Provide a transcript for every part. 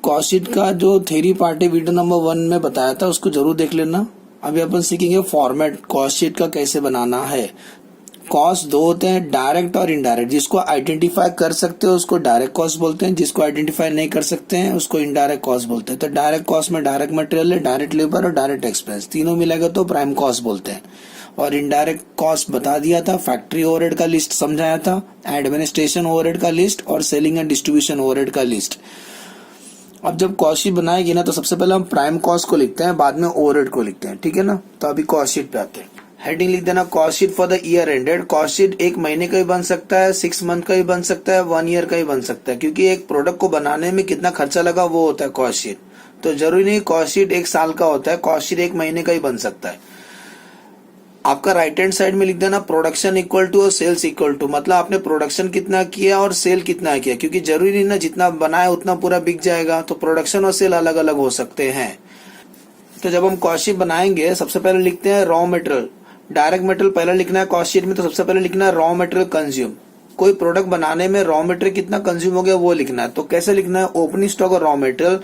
Cost sheet का जो theory part है वीडियो नंबर 1 में बताया था, उसको जरूर देख लेना। अभी अपन सीखेंगे फॉर्मेट कॉस्ट शीट का कैसे बनाना है। कॉस्ट दो होते हैं, डायरेक्ट और इनडायरेक्ट। जिसको आइडेंटिफाई कर सकते हो उसको डायरेक्ट कॉस्ट बोलते हैं, जिसको आइडेंटिफाई नहीं कर सकते हैं उसको इनडायरेक्ट कॉस्ट बोलते हैं। तो डायरेक्ट कॉस्ट में डायरेक्ट मटेरियल है, डायरेक्ट लेबर और डायरेक्ट एक्सपेंस, तीनों मिलेगा तो प्राइम कॉस्ट बोलते हैं। और इनडायरेक्ट कॉस्ट बता दिया था, फैक्ट्री ओवरहेड का लिस्ट समझाया था, एडमिनिस्ट्रेशन ओवरहेड का लिस्ट और सेलिंग एंड डिस्ट्रीब्यूशन ओवरहेड का लिस्ट। अब जब कॉस्ट शीट बनाएगी ना तो सबसे पहले हम प्राइम कॉस्ट को लिखते हैं, बाद में ओवरहेड को लिखते हैं, ठीक है ना। तो अभी कॉस्ट शीट पे आते हैं। हेडिंग लिख देना cost sheet for the year ended. Cost sheet 1 महीने का भी बन सकता है, 6 मंथ का भी बन सकता है, 1 ईयर का भी बन सकता है, क्योंकि एक प्रोडक्ट को बनाने में कितना खर्चा लगा वो होता है कॉस्ट शीट। तो जरूरी नहीं कॉस्ट शीट 1 साल का होता है, कॉस्ट शीट 1 महीने का ही बन सकता है। आपका राइट हैंड साइड में लिख देना प्रोडक्शन इक्वल टू और सेल्स इक्वल टू, मतलब आपने प्रोडक्शन कितना किया और सेल कितना किया, क्योंकि जरूरी नहीं ना जितना बनाया उतना पूरा बिक जाएगा, तो प्रोडक्शन और सेल अलग अलग हो सकते हैं। तो जब हम कॉस्ट शीट बनाएंगे सबसे पहले लिखते हैं रॉ मटेरियल। डायरेक्ट मटेरियल पहले लिखना है कॉस्ट शीट में, तो सबसे पहले लिखना है रॉ मटेरियल कंज्यूम। कोई प्रोडक्ट बनाने में रॉ मटेरियल कितना कंज्यूम हो गया वो लिखना है। तो कैसे लिखना है, ओपनिंग स्टॉक और रॉ मटेरियल,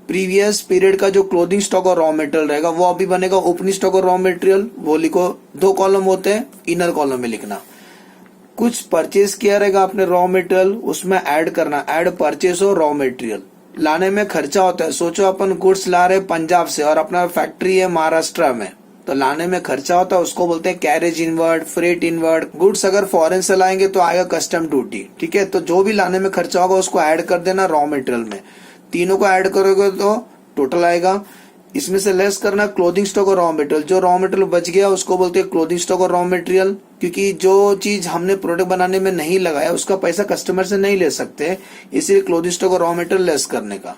प्रीवियस पीरियड का जो क्लोथिंग स्टॉक और रॉ मटेरियल रहेगा वो अभी बनेगा ओपनिंग स्टॉक और रॉ मटेरियल, वो लिखो। 2 कॉलम होते हैं, इनर कॉलम में लिखना। कुछ परचेज किया रहेगा आपने रॉ मटेरियल, उसमें ऐड करना, ऐड परचेज और रॉ मटेरियल। लाने में खर्चा होता है, सोचो अपन गुड्स ला रहे पंजाब से और अपना फैक्ट्री है महाराष्ट्र में, तो लाने में खर्चा होता है, उसको बोलते हैं carriage inward, freight inward. Goods अगर फॉरेन से लाएंगे तो आएगा कस्टम ड्यूटी, ठीक है। तो जो भी लाने में खर्चा होगा उसको ऐड कर देना रॉ मटेरियल में। तीनों को ऐड करोगे तो टोटल आएगा। इसमें से लेस करना क्लोथिंग स्टॉक और रॉ मटेरियल। जो रॉ मटेरियल बच गया उसको बोलते हैं क्लोथिंग स्टॉक और रॉ मटेरियल, क्योंकि जो चीज हमने प्रोडक्ट बनाने में नहीं लगाया उसका पैसा कस्टमर से नहीं ले सकते, इसलिए क्लोथिंग स्टॉक और रॉ मटेरियल लेस करने का।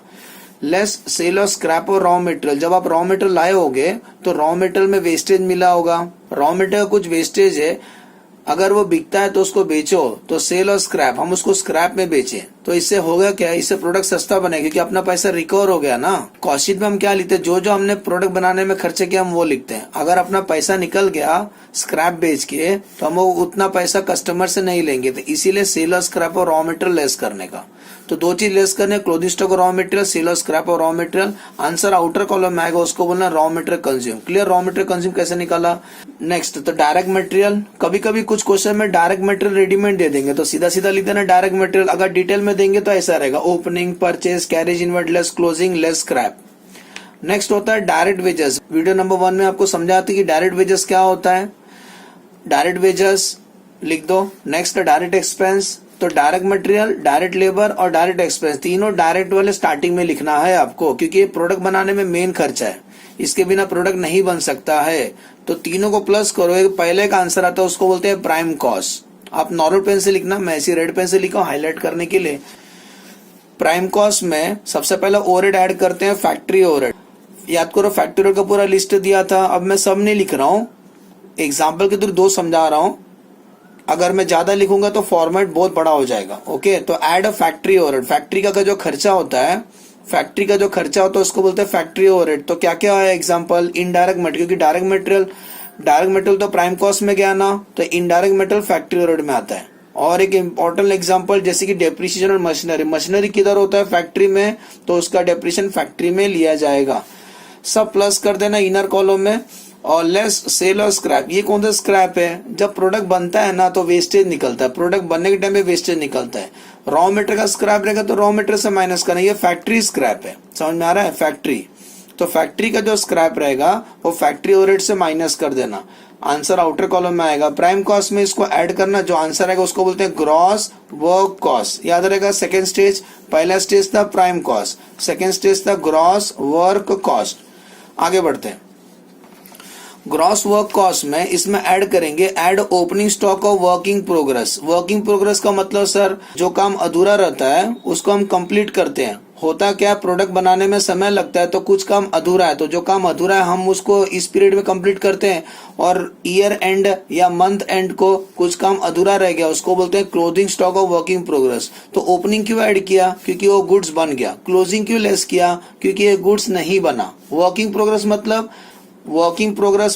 लेस सेल और स्क्रैप और रॉ मटेरियल। जब आप रॉ मटेरियल लाए होगे तो रॉ मटेरियल में वेस्टेज मिला होगा, रॉ मटेरियल का कुछ वेस्टेज है, अगर वो बिकता है तो उसको बेचो, तो सेल और स्क्रैप, हम उसको स्क्रैप में बेचे तो इससे होगा क्या, इससे प्रोडक्ट सस्ता बनेगा क्योंकि अपना पैसा रिकवर हो गया ना। कॉस्ट शीट में हम क्या लिखते हैं, जो जो हमने प्रोडक्ट बनाने में खर्चे किया हम वो लिखते हैं। अगर अपना पैसा निकल गया स्क्रैप बेच के तो हम वो उतना पैसा कस्टमर से नहीं लेंगे, तो इसीलिए सेल और स्क्रैप और रॉ मटेरियल लेस करने का। तो 2 चीज लेस करने, क्लोथिंग स्टॉक और रॉ मटेरियल, सेल और स्क्रैप और raw material. Answer outer column में आएगा, उसको बोलना raw material consume. Clear, raw material consume कैसे निकाला। नेक्स्ट तो डायरेक्ट मटेरियल। कभी कभी कुछ क्वेश्चन में डायरेक्ट मटेरियल रेडीमेड दे देंगे तो सीधा सीधा लिख देना डायरेक्ट मटेरियल। अगर डिटेल में देंगे तो ऐसा रहेगा, opening, purchase, carriage inward, less closing, less scrap. Next होता है डायरेक्ट वेजेस। वीडियो नंबर 1 में आपको समझाती कि डायरेक्ट वेजेस क्या होता है। डायरेक्ट वेजेस लिख दो। नेक्स्ट डायरेक्ट एक्सपेंस, तो डायरेक्ट मटेरियल, डायरेक्ट लेबर और डायरेक्ट एक्सपेंस, तीनों डायरेक्ट वाले स्टार्टिंग में लिखना है आपको, क्योंकि ये प्रोडक्ट बनाने में मेन खर्चा है, इसके बिना प्रोडक्ट नहीं बन सकता है। तो तीनों को प्लस करो, एक पहले का आंसर आता है उसको बोलते हैं प्राइम कॉस्ट। आप नॉर्मल पेन से लिखना, मैं ऐसी रेड पेन से लिखा हूं हाईलाइट करने के लिए। प्राइम कॉस्ट में सबसे पहले ओवरहेड ऐड करते हैं, फैक्ट्री ओवरहेड। याद करो फैक्ट्री ओवरहेड का पूरा लिस्ट दिया था, अब मैं सब नहीं लिख रहा हूँ, एग्जाम्पल के थ्रू 2 समझा रहा हूँ। अगर मैं ज्यादा लिखूंगा तो फॉर्मेट बहुत बड़ा हो जाएगा। ओके, तो add a factory overhead. Factory का जो खर्चा होता है, फैक्ट्री का जो खर्चा होता है उसको बोलते हैं फैक्ट्री ओवरहेड। तो क्या क्या है एग्जांपल, इनडायरेक्ट मटेरियल, क्योंकि डायरेक्ट मटेरियल तो प्राइम कॉस्ट में गया ना, तो इनडायरेक्ट मटेरियल फैक्ट्री ओवरहेड में आता है। और एक इंपॉर्टेंट एग्जांपल जैसे कि डेप्रिसिएशन और मशीनरी। मशीनरी किधर होता है, फैक्ट्री में, तो उसका डेप्रिसिएशन फैक्ट्री में लिया जाएगा। सब प्लस कर देना इनर कॉलम में। और लेस सेल और स्क्रैप, ये कौन सा स्क्रैप है, जब प्रोडक्ट बनता है ना तो वेस्टेज निकलता है, प्रोडक्ट बनने के टाइम में वेस्टेज निकलता है। रॉ मटेरियल का स्क्रैप रहेगा तो रॉ मटेरियल से माइनस करना, ये फैक्ट्री स्क्रैप है, समझ में आ रहा है, फैक्ट्री। तो फैक्ट्री का जो स्क्रैप रहेगा वो फैक्ट्री ओवरहेड से माइनस कर देना। आंसर आउटर कॉलम में आएगा। प्राइम कॉस्ट में इसको ऐड करना, जो आंसर आएगा उसको बोलते हैं ग्रॉस वर्क कॉस्ट। याद रहेगा सेकेंड स्टेज, पहला स्टेज था प्राइम कॉस्ट, सेकेंड स्टेज था ग्रॉस वर्क कॉस्ट। आगे बढ़ते हैं। ग्रॉस वर्क कॉस्ट में इसमें ऐड करेंगे, ऐड ओपनिंग स्टॉक और वर्किंग प्रोग्रेस। वर्किंग प्रोग्रेस का मतलब सर जो काम अधूरा रहता है उसको हम कंप्लीट करते हैं। होता क्या, प्रोडक्ट बनाने में समय लगता है तो कुछ काम अधूरा है, तो जो काम अधूरा है हम उसको इस पीरियड में कंप्लीट करते हैं। और ईयर एंड या मंथ एंड को कुछ काम अधूरा रह गया उसको बोलते हैं क्लोजिंग स्टॉक और वर्किंग प्रोग्रेस। तो ओपनिंग क्यों ऐड किया, क्योंकि वो गुड्स बन गया। क्लोजिंग क्यों लेस किया, क्योंकि ये गुड्स नहीं बना। वर्किंग प्रोग्रेस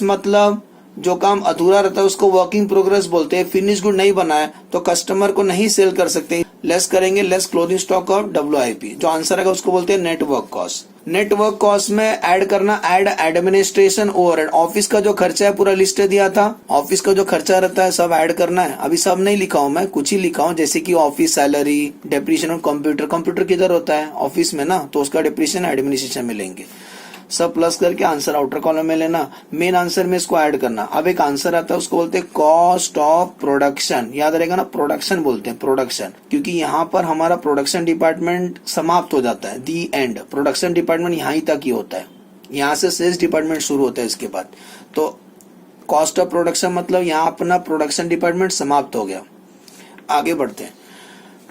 मतलब जो काम अधूरा रहता है उसको वर्किंग प्रोग्रेस बोलते हैं। फिनिश गुड नहीं बना है तो कस्टमर को नहीं सेल कर सकते, लेस करेंगे, less closing stock of WIP। जो आंसर आएगा उसको बोलते हैं नेटवर्क कॉस्ट। नेटवर्क कॉस्ट में ऐड करना ऐड एडमिनिस्ट्रेशन ओवरहेड। ऑफिस का जो खर्चा है पूरा लिस्ट दिया था, ऑफिस का जो खर्चा रहता है सब ऐड करना है। अभी सब नहीं लिखा हूं मैं, कुछ ही लिखा हूं, जैसे कि office salary, depreciation on computer. Computer किधर होता है? ऑफिस में ना, तो उसका डेप्रिसिएशन एडमिनिस्ट्रेशन में लेंगे। सब प्लस करके आंसर आउटर कॉलम में लेना, मेन आंसर में इसको ऐड करना। अब एक आंसर आता है उसको बोलते हैं कॉस्ट ऑफ प्रोडक्शन। याद रहेगा ना, प्रोडक्शन बोलते हैं, प्रोडक्शन, क्योंकि यहाँ पर हमारा प्रोडक्शन डिपार्टमेंट समाप्त हो जाता है, दी एंड। प्रोडक्शन डिपार्टमेंट यहाँ ही तक ही होता है, यहाँ से सेल्स डिपार्टमेंट शुरू होता है इसके बाद। तो कॉस्ट ऑफ प्रोडक्शन मतलब यहाँ अपना प्रोडक्शन डिपार्टमेंट समाप्त हो गया। आगे बढ़ते हैं,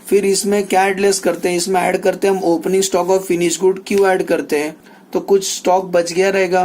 फिर इसमें क्या ऐड लेस करते हैं? इसमें ऐड करते हैं हम opening stock of finish good. क्यों ऐड करते हैं? तो कुछ स्टॉक बच गया रहेगा,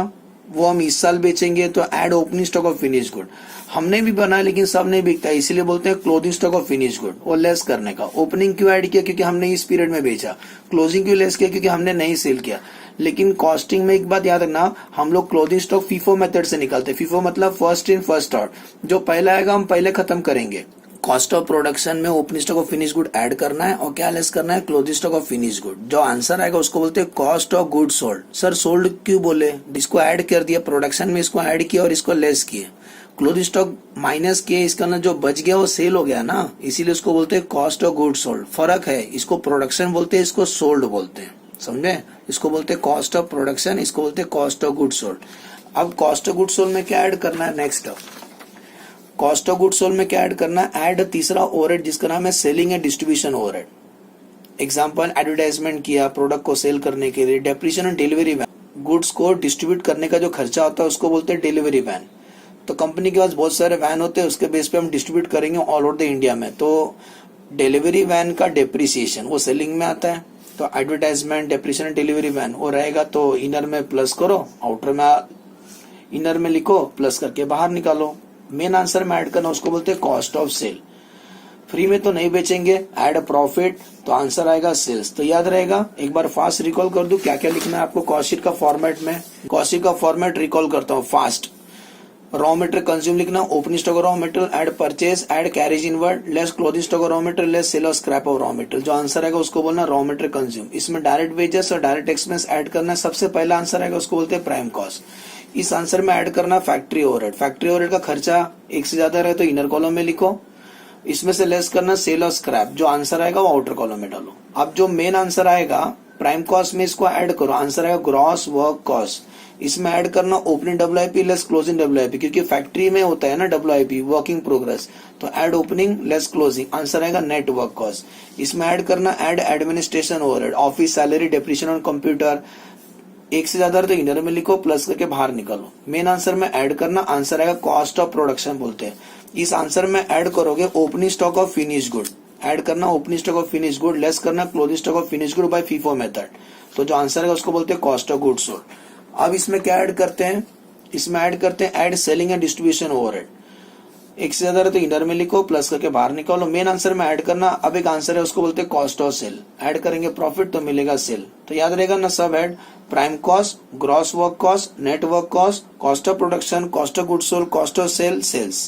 वो हम इस साल बेचेंगे, तो add opening stock of finish good. हमने भी बनाया लेकिन सब नहीं बिकता, इसीलिए बोलते हैं closing stock of finish good. वो लेस करने का। ओपनिंग क्यों ऐड किया? क्योंकि हमने इस पीरियड में बेचा। क्लोजिंग क्यों लेस किया? क्योंकि हमने नहीं सेल किया। लेकिन कॉस्टिंग में एक बात याद रखना, हम लोग क्लोजिंग स्टॉक फीफो मेथड से निकालते हैं। फीफो मतलब फर्स्ट इन फर्स्ट आउट, जो पहला आएगा हम पहले खत्म करेंगे। कॉस्ट ऑफ प्रोडक्शन में opening stock of finish good add करना है और क्या लेस करना है? Closing stock of finish good. जो आंसर आएगा उसको बोलते हैं cost of good sold. Sir sold क्यों बोले? इसको ऐड कर दिया प्रोडक्शन में, इसको ऐड किया और इसको लेस किए। क्लोजिंग स्टॉक माइनस किए, इसका ना जो बच गया वो सेल हो गया ना, इसीलिए उसको बोलते हैं कॉस्ट ऑफ गुड सोल्ड। फर्क है, इसको प्रोडक्शन बोलते हैं, इसको सोल्ड बोलते हैं, समझे? इसको बोलते हैं कॉस्ट ऑफ प्रोडक्शन, इसको बोलते हैं कॉस्ट ऑफ गुड सोल्ड। अब कॉस्ट ऑफ गुड सोल्ड में क्या ऐड करना है? Next cost of good sold में क्या ऐड करना है? ऐड तीसरा ओवरहेड जिसका नाम है selling and distribution overhead. Example, advertisement किया प्रोडक्ट को सेल करने के लिए। Depreciation and delivery van, goods को डिस्ट्रीब्यूट करने का जो खर्चा होता है उसको बोलते हैं डिलीवरी वैन। तो कंपनी के पास बहुत सारे वैन होते हैं, उसके बेस पे हम डिस्ट्रीब्यूट करेंगे ऑल ओवर द इंडिया में। तो डिलीवरी वैन का डेप्रिसिएशन वो सेलिंग में आता है। तो एडवर्टाइजमेंट, डेप्रिसिएशन, डिलीवरी वैन वो रहेगा, तो इनर में प्लस करो, आउटर में इनर में लिखो, प्लस करके बाहर निकालो। मेन आंसर में ऐड करना उसको बोलते हैं कॉस्ट ऑफ सेल। फ्री में तो नहीं बेचेंगे, ऐड प्रॉफिट, तो आंसर आएगा सेल्स। तो याद रहेगा, एक बार फास्ट रिकॉल कर दूं क्या क्या लिखना है आपको कॉस्ट शीट का फॉर्मेट में। कॉस्ट शीट का फॉर्मेट रिकॉल करता हूँ फास्ट। रॉ मटेरियल कंज्यूम लिखना, opening stock of raw material, add purchase, add carriage inward, less closing stock of raw material, less sale of scrap of raw material. जो answer आएगा उसको बोलना raw material consume. इसमें direct wages और direct expense add करना है। सबसे पहला आंसर आएगा उसको बोलते हैं प्राइम कॉस्ट। इस आंसर में ऐड करना फैक्ट्री ओवरहेड। फैक्ट्री ओवरहेड का खर्चा एक से ज्यादा रहे तो इनर कॉलम में लिखो। इसमें से लेस करना सेल और स्क्रैप। जो आंसर आएगा वो आउटर कॉलम में डालो। अब जो मेन आंसर आएगा प्राइम कॉस्ट में इसको ऐड करो, आंसर आएगा ग्रॉस वर्क कॉस्ट। इसमें ऐड करना opening WIP less closing WIP, क्योंकि फैक्ट्री में होता है ना WIP, वर्किंग प्रोग्रेस। तो add opening less closing, answer आएगा नेट वर्क कॉस्ट। इसमें ऐड करना add administration overhead, office salary, depreciation on computer. एक से ज्यादा तो इनर में लिखो, प्लस करके बाहर निकालो। मेन आंसर में ऐड करना, आंसर आएगा कॉस्ट ऑफ प्रोडक्शन बोलते हैं। इस आंसर में ऐड करोगे opening stock of finish good. Add करना opening stock of finish good, less करना closing stock of finish good by FIFO method. तो जो आंसर है उसको बोलते हैं कॉस्ट ऑफ गुड सोल्ड। अब इसमें क्या ऐड करते हैं? इसमें ऐड करते हैं add selling and distribution overhead. एक से ज्यादा तो इनर में लिखो, प्लस करके बाहर निकालो। मेन आंसर में ऐड करना, अब एक आंसर है उसको बोलते हैं कॉस्ट ऑफ सेल। ऐड करेंगे प्रॉफिट तो मिलेगा सेल। तो याद रहेगा ना, सब add prime cost, gross work cost, net work cost, cost of production, cost of good sold, cost of sale, sales.